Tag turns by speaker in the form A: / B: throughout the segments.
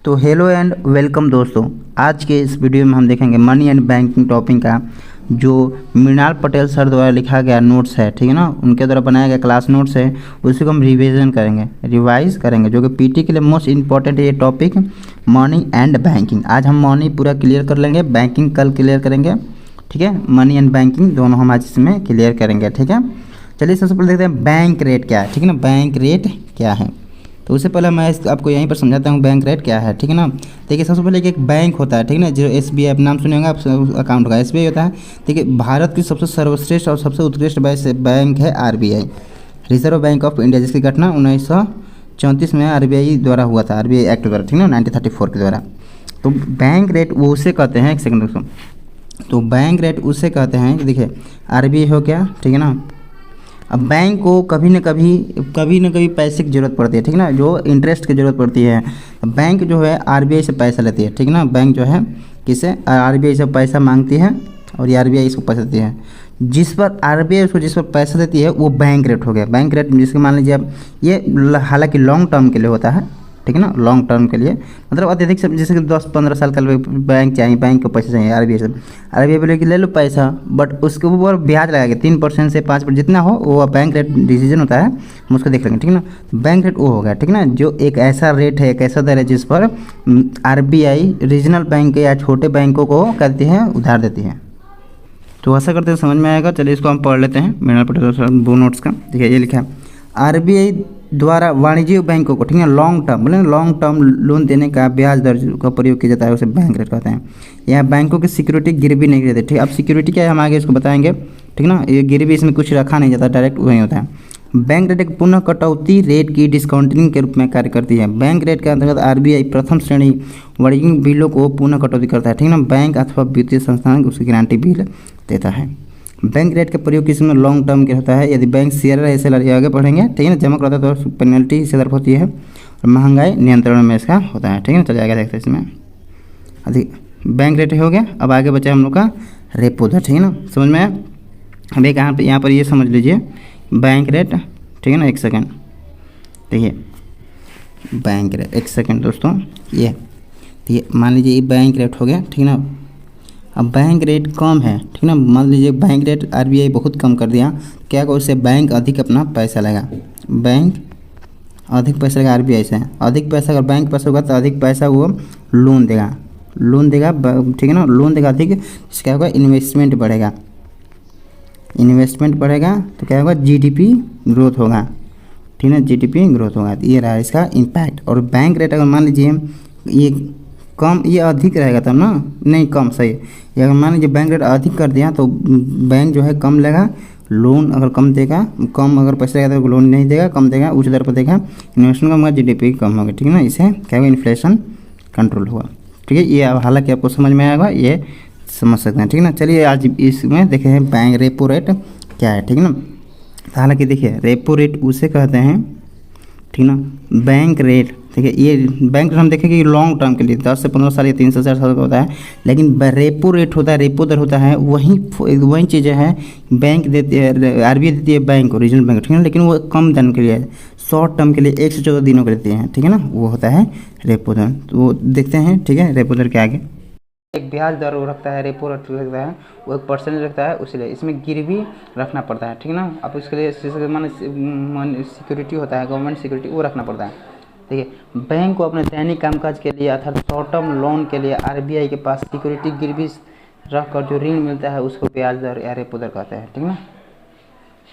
A: तो hello and welcome दोस्तों। आज के इस वीडियो में हम देखेंगे मनी एंड बैंकिंग टॉपिक का जो मृणाल पटेल सर द्वारा लिखा गया नोट्स है, ठीक है ना, उनके द्वारा बनाया गया क्लास नोट्स है, उसी को हम रिवीजन करेंगे, रिवाइज करेंगे, जो कि पीटी के लिए मोस्ट इंपॉर्टेंट है ये टॉपिक मनी एंड बैंकिंग। आज हम मनी पूरा क्लियर कर लेंगे, बैंकिंग कल क्लियर करेंगे, ठीक है। मनी एंड बैंकिंग दोनों हम आज इसमें क्लियर करेंगे, ठीक है। चलिए सबसे पहले देखते हैं बैंक रेट क्या है, ठीक है ना, बैंक रेट क्या है। तो उससे पहले मैं आपको यहीं पर समझाता हूँ बैंक रेट क्या है, ठीक है ना। देखिए सबसे पहले एक बैंक होता है, ठीक है ना, जो SBI आप नाम सुने होंगे, आप अकाउंट होगा SBI होता है। देखिए भारत की सबसे सर्वश्रेष्ठ और सबसे उत्कृष्ट बैंक है RBI, reserve bank of India, जिसकी घटना 1934 में RBI द्वारा हुआ था, RBI एक्ट द्वारा, ठीक है ना, 1934 के द्वारा। तो बैंक रेट वो उसे कहते हैं, एक सेकंड दोस्तों, तो बैंक रेट उसे कहते हैं कि देखिए RBI हो गया, ठीक है ना। अब बैंक को कभी न कभी पैसे की ज़रूरत पड़ती है, ठीक है ना, जो इंटरेस्ट की ज़रूरत पड़ती है। बैंक जो है RBI से पैसा लेती है, ठीक है ना। बैंक जो है किसे RBI से पैसा मांगती है और ये RBI इसको पैसा देती है। जिस पर RBI उसको जिस पर पैसा देती है वो बैंक रेट हो गया। बैंक रेट जिसके मान लीजिए अब ये हालांकि लॉन्ग टर्म के लिए होता है, ठीक है ना, लॉन्ग टर्म के लिए, मतलब अत्यधिक से जैसे कि 10-15 साल का बैंक चाहिए, बैंक को पैसा चाहिए RBI से, RBI बोले कि ले लो पैसा, बट उसके ऊपर ब्याज लगाएगा 3% से 5% जितना हो, वो बैंक रेट डिसीजन होता है, हम उसको देख लेंगे, ठीक है ना। बैंक रेट वो हो गया, ठीक है ना, जो एक ऐसा रेट है, एक ऐसा दर है जिस पर RBI रीजनल बैंक या छोटे बैंकों को कहती है उधार देती है। तो ऐसा करते हैं समझ में आएगा। चलिए इसको हम पढ़ लेते हैं, मृणाल पटेल वो नोट्स का। देखिए ये लिखा है RBI द्वारा वाणिज्यिक बैंकों को, ठीक है, लॉन्ग टर्म बोले लॉन्ग टर्म लोन देने का ब्याज दर का प्रयोग किया जाता है, उसे बैंक रेट कहते हैं। यहाँ बैंकों की सिक्योरिटी गिरवी नहीं रहती, ठीक है। अब सिक्योरिटी क्या है हम आगे इसको बताएंगे, ठीक ना। ये गिरवी इसमें कुछ रखा नहीं जाता, डायरेक्ट वही होता है। बैंक रेट एक पुनः कटौती रेट की डिस्काउंटिंग के रूप में कार्य करती है। बैंक रेट के अंतर्गत RBI प्रथम श्रेणी वाणिज्यिक बिलों को पुनः कटौती करता है, ठीक है ना। बैंक अथवा वित्तीय संस्थान उसकी गारंटी बिल देता है। बैंक रेट का प्रयोग किसमें लॉन्ग टर्म के होता है, यदि बैंक शेयर SLR आगे बढ़ेंगे, ठीक है ना, जमा करता है तो पेनल्टी इससे तरफ होती है, और महंगाई नियंत्रण में इसका होता है, ठीक है ना। चलिए आगे देखते हैं इसमें। अधिक बैंक रेट हो गया, अब आगे बचा हम लोग का रेपो दर, ठीक है ना, समझ में आया। अब एक यहाँ पर ये समझ लीजिए बैंक रेट, ठीक है ना। एक सेकेंड देखिए बैंक रेट, एक सेकेंड दोस्तों, ये मान लीजिए ये बैंक रेट हो गया, ठीक है ना। अब बैंक रेट कम है, ठीक ना, मान लीजिए बैंक रेट RBI बहुत कम कर दिया, क्या होगा, उससे बैंक अधिक अपना पैसा लेगा, बैंक अधिक पैसा लेगा RBI से। अधिक पैसा अगर बैंक पैसा होगा तो अधिक पैसा वो लोन देगा, ठीक है ना, लोन देगा अधिक, इससे क्या होगा, इन्वेस्टमेंट बढ़ेगा, इन्वेस्टमेंट बढ़ेगा तो क्या होगा, GDP ग्रोथ होगा, ठीक है ना, GDP ग्रोथ होगा। तो ये रहा इसका इम्पैक्ट। और बैंक रेट अगर मान लीजिए ये कम, ये अधिक रहेगा तब ना, नहीं कम, सही। ये अगर मान लीजिए बैंक रेट अधिक कर दिया तो बैंक जो है कम लेगा, लोन अगर कम देगा, कम अगर पैसा देगा तो लोन नहीं देगा, कम देगा, उच्च दर पर देगा, इन्वेस्टमेंट कम होगा, GDP कम होगा, ठीक है ना। इसे क्या होगा, इन्फ्लेशन कंट्रोल होगा, ठीक है। ये हालांकि आपको समझ में आएगा, ये समझ सकते हैं, ठीक है ना। चलिए आज इसमें देखे हैं बैंक रेपो रेट क्या है, ठीक है ना। हालांकि देखिए रेपो रेट उसे कहते हैं, ठीक ना, बैंक रेट। देखिए ये बैंक रेट हम देखेंगे कि लॉन्ग टर्म के लिए 10 से 15 साल या 3 से 4 साल का होता है, लेकिन रेपो रेट होता है, रेपो दर होता है, वही चीज़ें हैं बैंक देती है, RBI देती है बैंक को, रीजनल बैंक, ठीक है ना, लेकिन वो कम दिन के लिए, शॉर्ट टर्म के लिए 1 से 14 दिनों के देती हैं, ठीक है ना, वो होता है रेपो दर। तो वो देखते हैं, ठीक है, रेपो दर के आगे एक ब्याज दर वो रखता है, रेपो रेट रखता है, वो 1% रखता है, उसलिए इसमें गिरवी रखना पड़ता है, ठीक है ना। अब इसके लिए मान सिक्योरिटी होता है, गवर्नमेंट सिक्योरिटी, वो रखना पड़ता है। देखिए बैंक को अपने दैनिक कामकाज के लिए अर्थात शॉर्ट टर्म लोन के लिए RBI के पास सिक्योरिटी गिरवी रख कर जो ऋण मिलता है उसको ब्याज दर या रेपो दर कहते हैं, ठीक ना,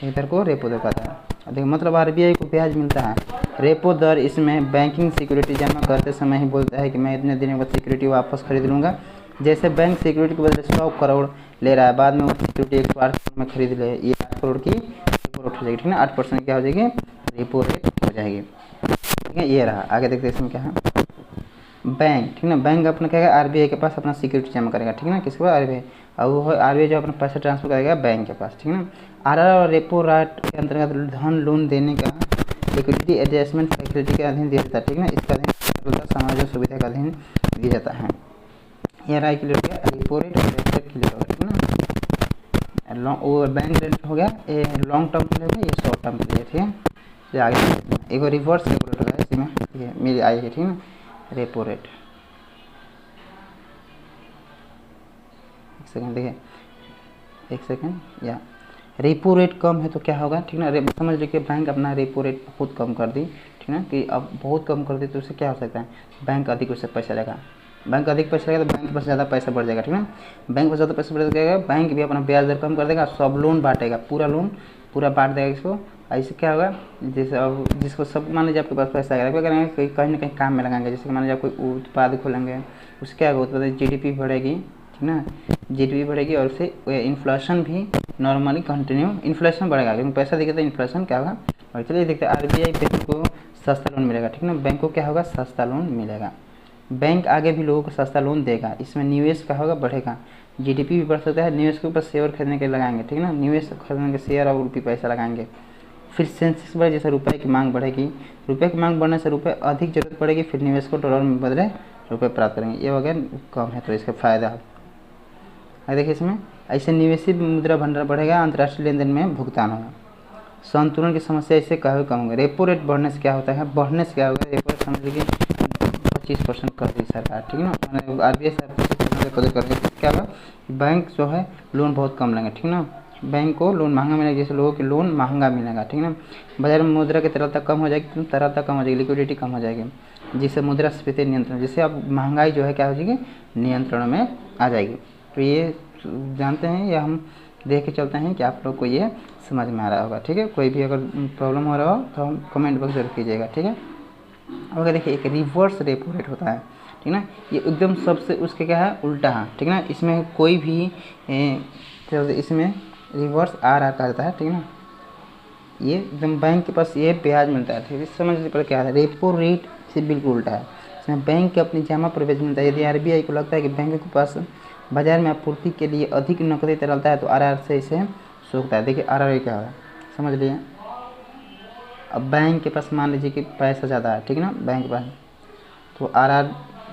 A: इधर को रेपो दर कहता है। देखिए मतलब RBI को ब्याज मिलता है। रेपो दर इसमें बैंकिंग सिक्योरिटी जमा करते समय ही बोलता है कि मैं इतने दिनों बाद सिक्योरिटी वापस खरीद लूँगा। जैसे बैंक सिक्योरिटी के बदले 100 करोड़ ले रहा है, बाद में वो सिक्योरिटी 108 करोड़ में खरीद ले, ये 8 करोड़ की रेपो रेट हो जाएगी, ठीक है ना, 8% क्या हो जाएगी, रेपो रेट हो जाएगी, ठीक है। ये रहा, आगे देखते हैं इसमें क्या है। बैंक, ठीक है ना, बैंक अपना क्या है, RBI के पास अपना सिक्योरिटी जमा करेगा, ठीक है ना, किसके पास, RBI, और वो RBI जो अपना पैसा ट्रांसफर करेगा बैंक के पास, ठीक है ना। RR और रेपो रेट के अंतर्गत धन लोन देने का लिक्विडिटी एडजस्टमेंट फैसिलिटी के अधीन दिया जाता है, ठीक है ना, इसका अधीन सामाजिक सुविधा का अधीन दिया जाता है। यह रहा क्लियर हो गया, रेपो रेट और रेपो रेट क्लियर हो गया, ठीक है ना। वो बैंक रेट हो गया, ये लॉन्ग टर्म के लिए हो गया, ये शॉर्ट टर्म के लिए, ठीक है। ये आगे एक रिवर्स रेपो रेट होगा इसमें, ठीक है, मेरी आई है, ठीक है ना, रेपो रेट। सेकंड देखिए, एक सेकंड, या रेपो रेट कम है तो क्या होगा, ठीक ना। समझ लीजिए बैंक अपना रेपो रेट बहुत कम कर दी, ठीक ना, कि अब बहुत कम कर दी तो उससे क्या हो सकता है, बैंक अधिक उससे पैसा लेगा, बैंक अधिक पैसा लेगा तो बैंक के पास ज़्यादा पैसा बढ़ जाएगा, ठीक ना। बैंक में ज़्यादा पैसा बढ़ जाएगा, बैंक भी अपना ब्याज दर कम कर देगा, सब लोन बांटेगा, पूरा लोन पूरा बांट देगा इसको। ऐसे क्या होगा, जैसे अब जिसको सब मान लीजिए आपके पास पैसा आएगा, क्या करेंगे, कहीं ना कहीं काम में लगाएंगे, जैसे मान लीजिए आप कोई उत्पाद खोलेंगे, उससे क्या होगा, उत्पाद जीडीपी बढ़ेगी, ठीक ना, जीडीपी बढ़ेगी और उससे इन्फ्लेशन भी नॉर्मली कंटिन्यू इन्फ्लेशन बढ़ेगा, क्योंकि पैसा देगा तो इन्फ्लेशन क्या होगा। और चलिए देखते हैं, आरबीआई बैंक को सस्ता लोन मिलेगा, ठीक ना, बैंक को क्या होगा, सस्ता लोन मिलेगा, बैंक आगे भी लोगों को सस्ता लोन देगा, इसमें निवेश का होगा, बढ़ेगा, जीडीपी भी बढ़ सकता है, निवेश के ऊपर शेयर खरीदने के लगाएंगे, ठीक ना, निवेश खरीदने के शेयर और रुपये पैसा लगाएंगे, फिर सेंसेक्स बढ़े, जैसे रुपए की मांग बढ़ेगी, रुपए की मांग बढ़ने से रुपए अधिक जरूरत पड़ेगी, फिर निवेश को डॉलर में बदले रुपए प्राप्त करेंगे, ये वगैरह कम है तो इसका फायदा है। देखिए इसमें ऐसे निवेशी मुद्रा भंडार बढ़ेगा, अंतर्राष्ट्रीय लेन देन में भुगतान होगा, संतुलन की समस्या इससे काफ़ी कम होगी। रेपो रेट बढ़ने से क्या होता है, बढ़ने से क्या होगा, रेपो रेट समझ लीजिए 25% कर दी सरकार, ठीक ना, मैंने आरबीआई कर दी, क्या होगा, बैंक जो है लोन बहुत कम लेंगे, ठीक ना, बैंक को लोन महंगा मिलेगा, जैसे लोगों के लोन महंगा मिलेगा, ठीक ना, बाजार में मुद्रा की तरलता कम हो जाएगी, तरलता कम हो जाएगी, लिक्विडिटी कम हो जाएगी, जिससे मुद्रास्फीति नियंत्रण, जिससे अब महंगाई जो है क्या हो जाएगी, नियंत्रण में आ जाएगी। तो ये जानते हैं या हम देख के चलते हैं कि आप लोग को ये समझ में आ रहा होगा, ठीक है। कोई भी अगर प्रॉब्लम हो रहा हो तो हम कमेंट बॉक्स जरूर कीजिएगा, ठीक है। अब अगर देखिए एक रिवर्स रेपो रेट होता है, ठीक ना, ये एकदम सबसे उसके क्या है, उल्टा है, ठीक ना, इसमें कोई भी इसमें रिवर्स आर आर करता है, ठीक ना, ये एकदम बैंक के पास ये ब्याज मिलता है, ठीक है, समझने पर क्या है, रेपो रेट से बिल्कुल उल्टा है, इसमें बैंक के अपनी जमा पर ब्याज मिलता है। यदि आरबीआई को लगता है कि बैंक के पास बाजार में आपूर्ति के लिए अधिक नकदी तरलता है तो आर आर से इसे सोखता है। देखिए आर आर क्या है, समझ लिए, अब बैंक के पास मान लीजिए कि पैसा ज़्यादा है, ठीक ना, बैंक के पास, तो आर आर,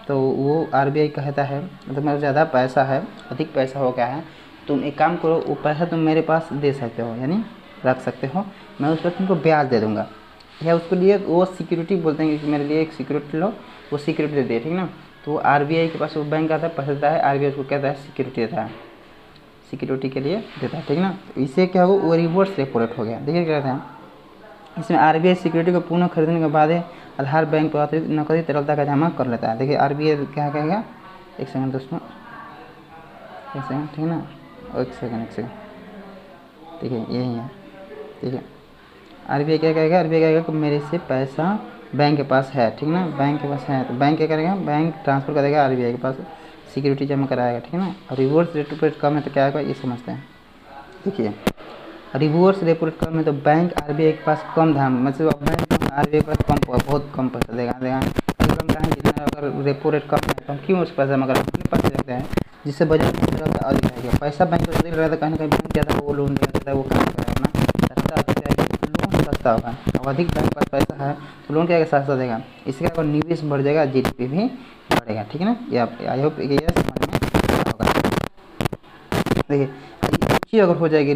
A: तो वो आरबीआई कहता है मतलब मेरा ज़्यादा पैसा है, अधिक पैसा हो गया है, तुम एक काम करो, वो पैसा तुम मेरे पास दे सकते हो, यानी रख सकते हो, मैं उस पर तुमको ब्याज दे दूँगा, या उसके लिए वो सिक्योरिटी बोलते हैं कि मेरे लिए एक सिक्योरिटी लो, वो सिक्योरिटी देती है, ठीक ना, तो आरबीआई के पास वो बैंक आता है, पैसा देता है, आरबीआई उसको कहता है सिक्योरिटी देता है, सिक्योरिटी के लिए देता है, ठीक ना, तो इससे क्या हो, वो रिवर्स रेपो रेट हो गया। देखिए क्या कहते हैं, इसमें आरबीआई सिक्योरिटी को पुनः खरीदने के बाद आधार बैंक पर अतिरिक्त नकदी तरलता का जमा कर लेता है। देखिए आरबीआई क्या कहेगा, एक सेकंड दोस्तों, एक सेकंड, ठीक ना, एक सेकंड, देखिए यही है, ठीक है, आरबीआई क्या कहेगा, आरबीआई कहेगा कि मेरे से पैसा बैंक के पास है, ठीक ना, बैंक के पास है, तो बैंक क्या करेगा, बैंक ट्रांसफ़र कर देगा आरबीआई के पास, सिक्योरिटी जमा कराएगा, ठीक है ना। और रिवर्स रेपो रेट कम है तो क्या होगा, ये समझते हैं। देखिए रिवर्स रेपो रेट कम है तो बैंक आरबीआई के पास कम दाम, मतलब बैंक आरबीआई के पास बहुत कम पैसा देगा, कम कहें जितना, अगर रेपो रेट कम है तो हम क्यों उस पैसा जमा करें, अपने पास रखते हैं, जिससे बजट तरलता अधिक रहेगा, पैसा बैंक को अधिक रहेगा, कहीं ना कहीं बैंक ज़्यादा वो लोन देगा, वो काम करेगा अपना, तरलता अधिक रहेगी, लोन सस्ता होगा, अब अधिक बैंक के पास पैसा है तो लोन क्या सस्ता देगा, इससे क्या होगा, निवेश बढ़ जाएगा, जीडीपी भी बढ़ेगा, ठीक है ना। ये आप आई होप ये समझ में होगा। देखिए ऊँची अगर हो जाएगी,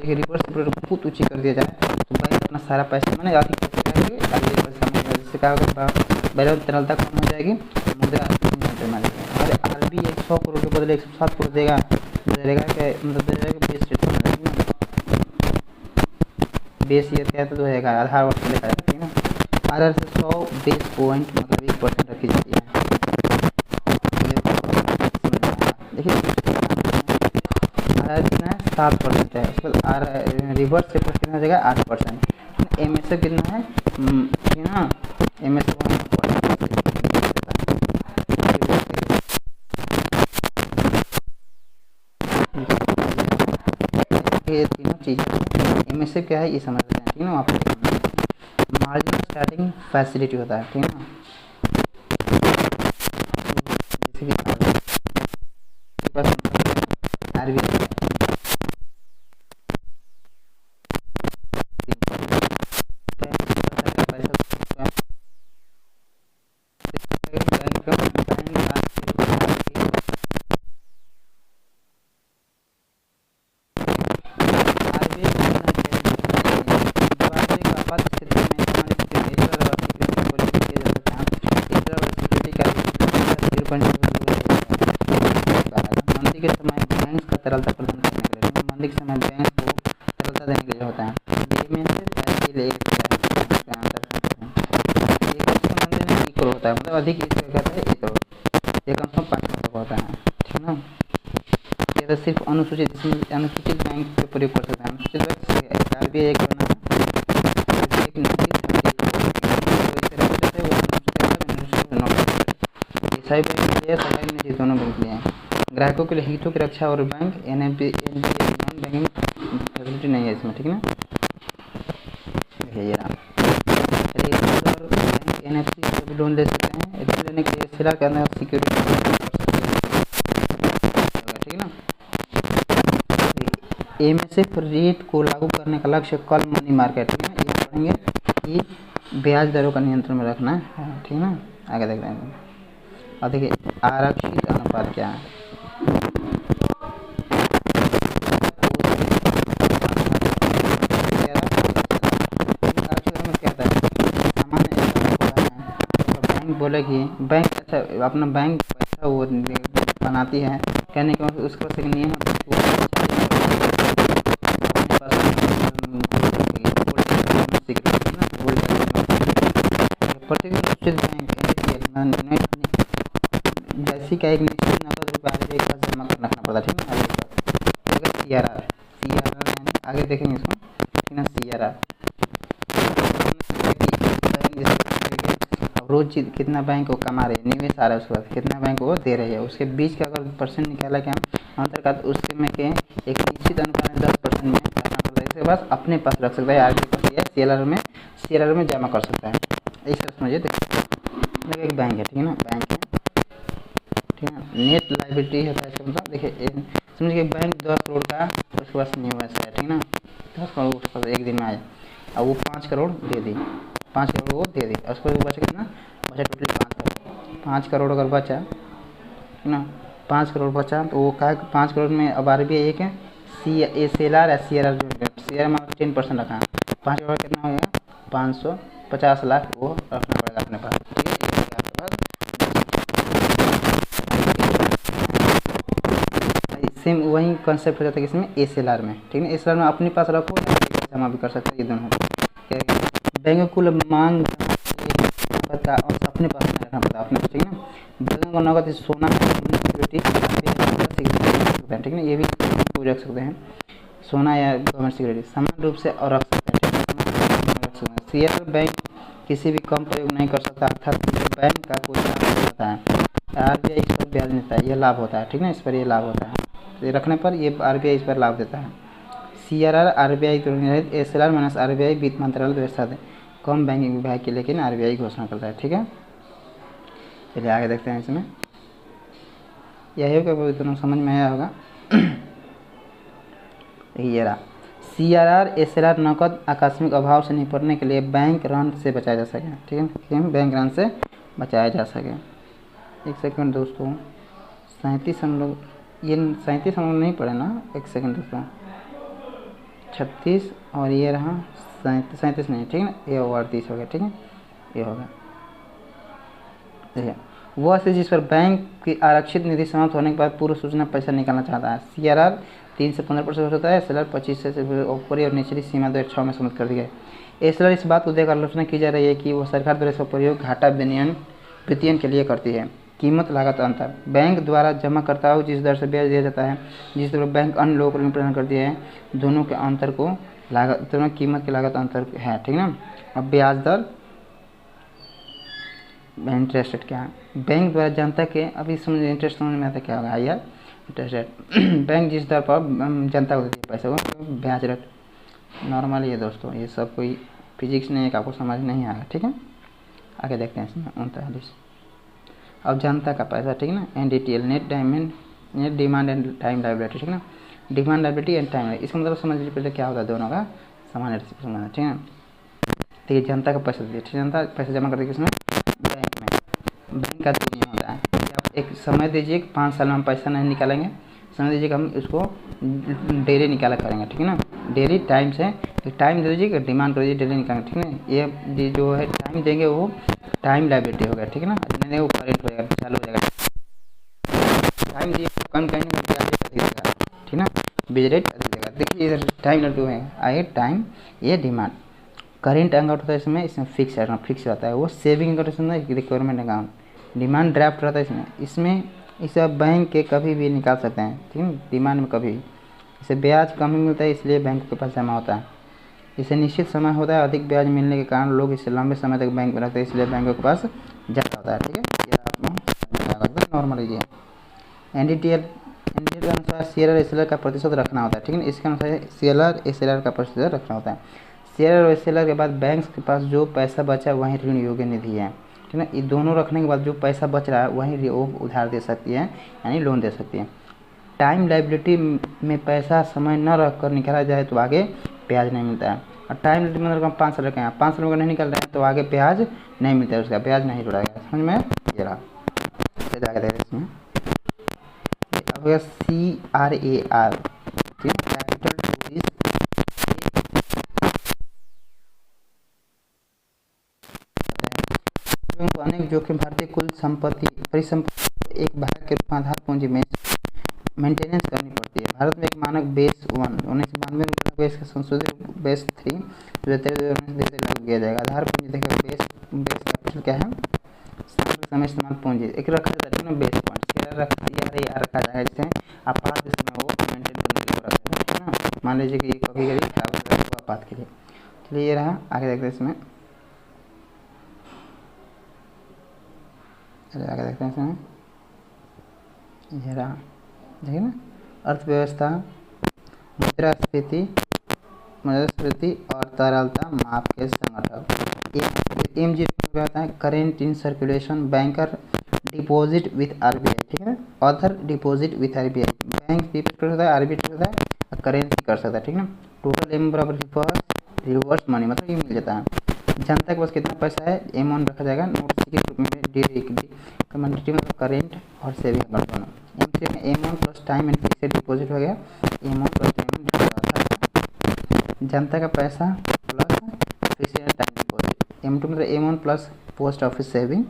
A: रिवर्स रेपो रेट बहुत ऊँची कर दिया जाए तो बैंक अपना सारा पैसा मैंने अधिक जिससे क्या होगा, बैलेंस तरलता कम हो जाएगी, मुद्रा अरे आरबीआई 100 करोड़ के बदले 107 करोड़ देगा, देगा क्या मतलब देगा, बेस रेट बेस ईयर क्या तो रहेगा, आधार वर्ष में देखा जाएगा, ठीक ना, आधार से 100 बेस पॉइंट मतलब 1% रखी जाती है। देखिए आधार कितना है, 7% है, उसके बाद आर रिवर्स रेपो कितना हो जाएगा, 8%, एम एस कितना है, ठीक ना, एम एस ये तीनों चीज़ें एम एस क्या है ये समझ लेते हैं, ठीक है ना। आप मार्जिनल स्टार्टिंग फैसिलिटी होता है, ठीक है ना, जैसे कि आरबीआई तरलता प्रदान करने के लिए, मंदी के समय बैंक को तरलता देने के लिए होता है। ये में से पहले ले इसका आंसर ये कम से कम मंदी इक्वल होता है, मतलब अधिक इसका कहता है इक्वल, ये कम से कम 5% होता है, ठीक ना। ये तो सिर्फ अनुसूचित बैंक पे प्रयोग कर सकते हैं। अनुसूचित बैंक RBI एक बना है, एक नीति ऐसा बैंक के लिए सरकारी निजी दोनों बैंक लिए हैं। ग्राहकों के लिए हितों की रक्षा और bank NPA non banking facility नहीं है इसमें, ठीक है ना। ये बैंक NFC से भी लोन ले सकते हैं, ऋण लेने के लिए SLR के अंदर सिक्योरिटी, ठीक है ना। MSF रेट को लागू करने का लक्ष्य कल मनी मार्केट, ठीक है ना, ये पढ़ेंगे कि ब्याज दरों का नियंत्रण में रखना है, ठीक है ना। आगे देख रहे हैं। और देखिए आरक्षित अनुपात क्या है, बोले कि बैंक अच्छा अपना बैंक पैसा वो बनाती है, कहने के बाद उसका एक नियम होता है जैसी का एक निश्चित नकद रुपये RBI का जमा कर रखना पड़ता है, ठीक है ना। CRR आगे देखेंगे इसको, ठीक ना। CRR रोज कितना बैंक वो कमा रही है, निवेश आ रहा है, उसके बाद कितना बैंक वो दे रही है, उसके बीच का अगर परसेंट निकाला क्या अंतर का, तो उसके में के एक निश्चित अनुपात में 10% में रखना पड़ता है। इसके बाद अपने पास रख सकता है, RBI पास या CRR में जमा कर सकता है। इस तरह समझिए, देखिए एक बैंक है, ठीक है ना, बैंक है, ठीक है। नेट लाइबिलिटी होता है इसका मतलब, देखिए समझिए बैंक 10 करोड़ का उसके पास निवेश है, ठीक ना, 10 करोड़ उसके पास एक दिन में आया, अब वो 5 करोड़ दे दी, 5 करोड़ वो दे दी, उसके बाद बचा कितना, बचा टोटली 5 करोड़। 5 करोड़ अगर बचा, ठीक ना, 5 करोड़ बचा तो वो क्या 5 करोड़ में अब RBI एक है SLR या CRR जो शेयर में 10% रखा, 5 करोड़ कितना हो गया 550 लाख वो रखना पड़ेगा अपने पास, ठीक है। सेम वही कॉन्सेप्ट हो जाता है इसमें SLR में, ठीक है। SLR में अपने पास रखो जमा भी कर सकते हैं, ये दोनों बैंक कुल मांग का और अपने पास में रखना पड़ता है, अपने, ठीक है ना। बैंक को नगद सोना सिक्योरिटी, ठीक है ना, ये भी रख सकते हैं, सोना या गवर्नमेंट सिक्योरिटी समान रूप से और रख सकते हैं, रख सकते हैं। CRR बैंक किसी भी कम प्रयोग नहीं कर सकता, अर्थात बैंक का कोई लाभ नहीं होता है। RBI इस पर ब्याज देता है, यह लाभ होता है, ठीक ना, इस पर ये लाभ होता है, ये रखने पर ये RBI इस पर लाभ देता है। CRR RBI SLR minus RBI वित्त मंत्रालय व्यवस्था है, कम बैंकिंग विभाग के लेकिन RBI घोषणा करता है, ठीक है। चलिए आगे देखते हैं इसमें, यही होगा दोनों समझ में आया होगा। ये रहा CRR SLR नकद आकस्मिक अभाव से निपटने के लिए बैंक ऋण से बचाया जा सके, ठीक है, बैंक ऋण से बचाया जा सके। एक सेकंड दोस्तों, 37 हम लोग ये 37 हम लोग नहीं पढ़े ना, एक सेकंड दोस्तों, 36 और ये रहा 37 नहीं, ठीक है ना, ये 38 हो गया, ठीक है, ये होगा। देखिए वह से जिस पर बैंक की आरक्षित निधि समाप्त होने के बाद पूर्व सूचना पैसा निकालना चाहता है। CRR 3 से 15% होता है, SLR 25 से ऊपरी और निचली सीमा 2006 में सम्मत कर दी गई। SLR इस बात को देकर आलोचना की जा रही है कि वह सरकार द्वारा इसका प्रयोग घाटा विनियन के लिए करती है। कीमत लागत अंतर, बैंक द्वारा जमाकर्ताओं जिस दर से ब्याज दिया जाता है, जिस तरह बैंक अन्य लोगों को ऋण प्रदान करती है, दोनों के अंतर को लागत, दोनों कीमत की लागत अंतर है, ठीक ना। अब ब्याज दर इंटरेस्ट रेट क्या है, बैंक द्वारा जनता के, अभी समझ इंटरेस्ट समझ में आता क्या होगा यार, इंटरेस्ट रेट बैंक जिस दर पर जनता को देती है पैसे को, ब्याज रेट नॉर्मल ये दोस्तों, ये सब कोई फिजिक्स नहीं है कि आपको समझ नहीं आएगा, ठीक है। आगे देखते हैं इसमें 39, अब जनता का पैसा, ठीक है ना, NDTL net demand and time liability, ठीक है ना, डिमांड लायबिलिटी एंड टाइम, इसका मतलब समझ लीजिए पहले क्या होता है, दोनों का समान संबंध, ठीक है ना। तो ये जनता का पैसा देती है, जनता पैसा जमा करती है किसमें, बैंक में। बैंक का तो नहीं होता है कि आप एक समय दीजिए 5 साल में हम पैसा नहीं निकालेंगे, समय दीजिए हम इसको डेली निकाला करेंगे, ठीक है ना, डेली टाइम से टाइम दे दीजिए, डिमांड कर दीजिए, डेली निकालेंगे, ठीक है। ये जो है टाइम देंगे वो टाइम लायबिलिटी हो गया, ठीक है ना, नहीं वो करेंट हो जाएगा, चालू हो जाएगा। टाइम दिए कम कहीं नहीं ठीक ना, ब्याज रेट अधिक देगा। देखिए इधर टाइम लड्डू है, आए टाइम, ये डिमांड। करेंट अकाउंट होता है इसमें फिक्स रहता है। वो सेविंग अकाउंट होता है, रिक्वायरमेंट अकाउंट। डिमांड ड्राफ्ट रहता है इसमें इसे आप बैंक के कभी भी निकाल सकते हैं, ठीक है, डिमांड में कभी। इसे ब्याज कम ही मिलता है, इसलिए बैंक के पास जमा होता है। इसे निश्चित समय होता है, अधिक ब्याज मिलने के कारण लोग इसे लंबे समय तक बैंक में रखते हैं, इसलिए बैंकों के पास ज़्यादा होता है, ठीक है। ये आप नॉर्मल ये एनडीटीएल के अनुसार सीएलआर एसएलआर का प्रतिशत रखना होता है, ठीक है। इसके अनुसार सीएलआर एसएलआर का प्रतिशत रखना होता है। सीएलआर और एसएलआर के बाद बैंक के पास जो पैसा बचा वही ऋण योग्य निधि है, ठीक है। ये दोनों रखने के बाद जो पैसा बच रहा है वही वो उधार दे सकती है, यानी लोन दे सकती है। टाइम लायबिलिटी में पैसा समय न रख कर निकाला जाए तो आगे ब्याज नहीं मिलता है। और टाइम लायबिलिटी मतलब हम 5 साल का 5 साल का नहीं निकल रहे हैं तो आगे ब्याज नहीं मिलता है, उसका ब्याज नहीं जुड़ाएगा। समझ में ये रहा, आगे देखिए इसमें अब हो गया CRAR, ठीक है, कैपिटल टू अनेक जोखिम भारतीय कुल संपत्ति परिसंपत्ति को एक भाग के रूप में आधार पूंजी में मेंटेनेंस करनी पड़ती है। भारत में एक मानक बेस 1 1992 में बेस का संशोधित बेस 3 लागू किया जाएगा। आधार पूंजी देखिए बेस कैपिटल क्या है, समय इस्तेमाल पूंजी एक रखा जाता है ना, बेस पॉइंट CRAR रखा जाएगा, जिसे आपात के समय वो मेंटेन करने के लिए रखा जाएगा, है ना। मान लीजिए कि कभी कभी खराब हो जाए आपात के लिए। चलिए ये रहा, आगे देखते हैं इसमें, चलिए आगे देखते हैं इसमें, ये रहा देखिए ना, अर्थव्यवस्था, मुद्रास्फीति और तरलता माप के संगठक। MG होता है current in circulation banker deposit with RBI, ठीक है। Author deposit with RBI, bank deposit कर सकता है, RBI कर सकता है, करेंसी कर सकता है, ठीक है। टोटल M बराबर रिवर्स मनी, मतलब ये मिल जाता है। जनता के पास कितना पैसा है, M1 रखा जाएगा, नोट के रूप में कम्युनिटी में करेंट और सेविंग अकाउंट दोनों। M3 में M1 plus time and fixed deposit हो गया, M1 प्लस टाइम जनता का पैसा plus fixed time deposit. M2 मतलब M1 plus post office saving,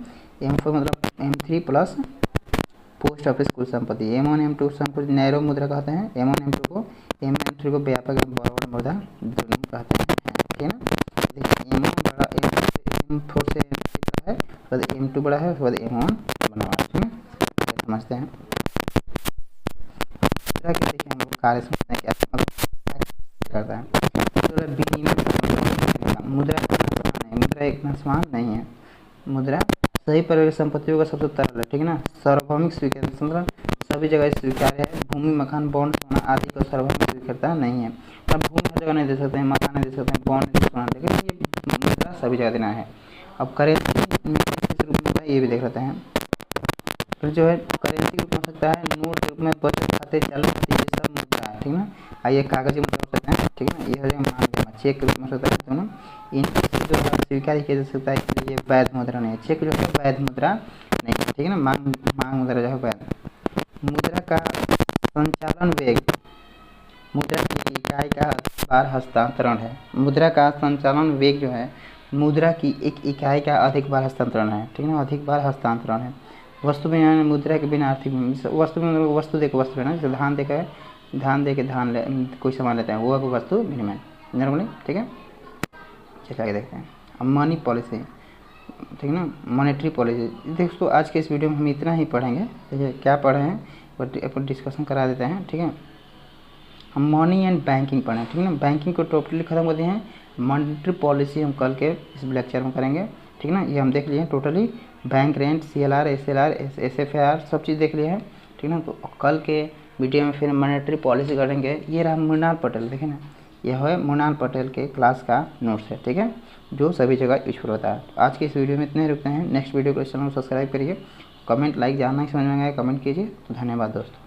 A: M4 मतलब M3 प्लस पोस्ट ऑफिस कुल संपत्ति। M1 M2 संपत्ति नैरो मुद्रा कहते हैं, M1 M2 को, M3 को व्यापक बॉरोड मुद्रा दोनों कहते हैं, ठीक है ना। देखिए M1 बड़ा, M4 से बड़ा है, उसके बाद M2 बड़ा है, उसके बाद M1 बना हुआ है, ठीक है। समझते हैं देखिए हम लोग कार्य समझते हैं क्या करता है। मुद्रा एक समान नहीं है। मुद्रा सही प्रकार की संपत्तियों का सबसे तरल है, ठीक है ना। सार्वभौमिक स्वीकृति मतलब सभी जगह स्वीकार्य है। भूमि, मकान, बॉन्ड, सोना आदि को सार्वभौमिक स्वीकृता नहीं है। अब भूमि हर जगह नहीं दे सकते हैं, मकान नहीं दे सकते हैं, बॉन्ड नहीं दे सकते हैं, लेकिन ये मुद्रा सभी जगह देना है। अब करेंसी रूप में ये भी देख लेते हैं, फिर जो है करेंसी रूप में हो सकता है, नोट के रूप में, बचत खाते, चालू खाते, ये सब मुद्रा है, ठीक ना। आइए कागजी मुद्रा हो सकता है, ठीक है ना। ये हो जाएगा मान जमा, चेक के रूप में हो सकता है दोनों। इनसे जो है स्वीकार किया जा सकता है, इसलिए ये वैध मुद्रा नहीं है। चेक जो है वैध मुद्रा नहीं है, ठीक है ना। मांग मुद्रा जो है वैध। मुद्रा का संचालन वेग मुद्रा की इकाई का बार हस्तांतरण है। मुद्रा का संचालन वेग जो है मुद्रा की एक इकाई का अधिक बार हस्तांतरण है, ठीक है ना। अधिक बार हस्तांतरण है। वस्तु विनिमय मुद्रा के बिना आर्थिक वस्तु में वस्तु देकर वस्तु है ना, जैसे धान दे के धान ले कोई सामान लेते हैं, वो है वस्तु विनिमय नॉर्मली, ठीक है। चलिए आगे देखते हैं। अब मनी पॉलिसी, ठीक है ना, मॉनेटरी पॉलिसी। दोस्तों आज के इस वीडियो में हम इतना ही पढ़ेंगे, देखिए क्या पढ़े हैं बट अपन डिस्कशन करा देते हैं, ठीक है। हम मनी एंड बैंकिंग पढ़ें, ठीक है ना। बैंकिंग को टोटली खत्म कर दिए हैं। मॉनेटरी पॉलिसी हम कल के इस लेक्चर में करेंगे, ठीक है ना। ये हम देख लिए totally bank rent, CLR, SLR, SFR सब चीज़ देख लिए हैं, ठीक है ना। तो कल के वीडियो में फिर मॉनेटरी पॉलिसी करेंगे। ये रहा मृणाल पटेल, देखें ना, यह है मृणाल पटेल के क्लास का नोट्स है, ठीक है, जो सभी जगह यूजफुल होता है। तो आज के इस वीडियो में इतने रुकते हैं। नेक्स्ट वीडियो को इस चैनल को सब्सक्राइब करिए, कमेंट लाइक जानना ही समझ में आएगा कमेंट कीजिए। तो धन्यवाद दोस्तों।